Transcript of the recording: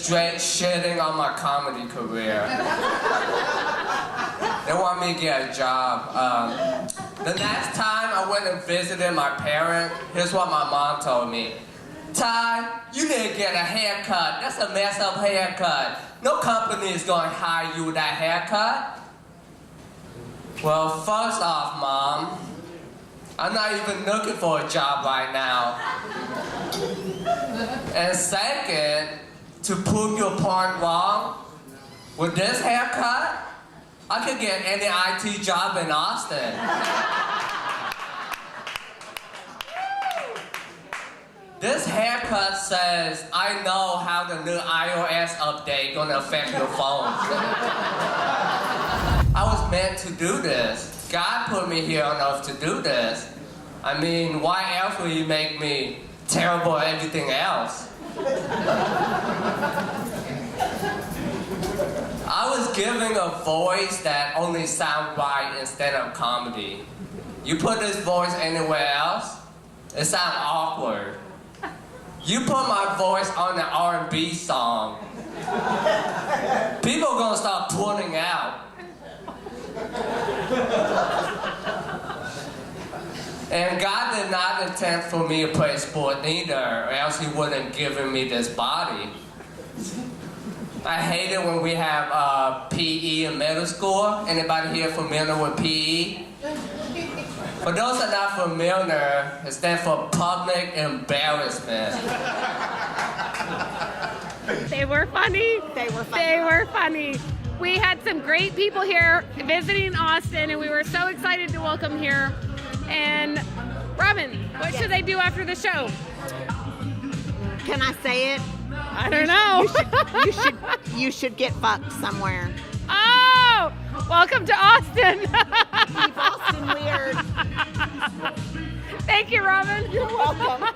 straight shitting on my comedy career. They want me to get a job. The next time I went and visited my parents, here's what my mom told me. Ty, you need to get a haircut. That's a messed up haircut. No company is going to hire you with that haircut. Well, first off, Mom, I'm not even looking for a job right now. And second, to prove your point wrong, with this haircut, I could get any IT job in Austin. This haircut says, I know how the new iOS update gonna affect your phone. I was meant to do this. God put me here on earth to do this. I mean, why else would He make me terrible at everything else? I was given a voice that only sounds right instead of comedy. You put this voice anywhere else, it sounds awkward. You put my voice on an R&B song, people are gonna start tuning out. And God did not intend for me to play sport neither, or else He wouldn't have given me this body. I hate it when we have PE in middle school. Anybody here familiar with PE? For those that are not familiar, it stands for public embarrassment. They were funny. They were funny. They were funny. We had some great people here visiting Austin, and we were so excited to welcome here. And Robin, what should they do after the show? Can I say it? I don't know. You should get fucked somewhere. Oh, welcome to Austin. Keep Austin weird. Thank you, Robin. You're welcome.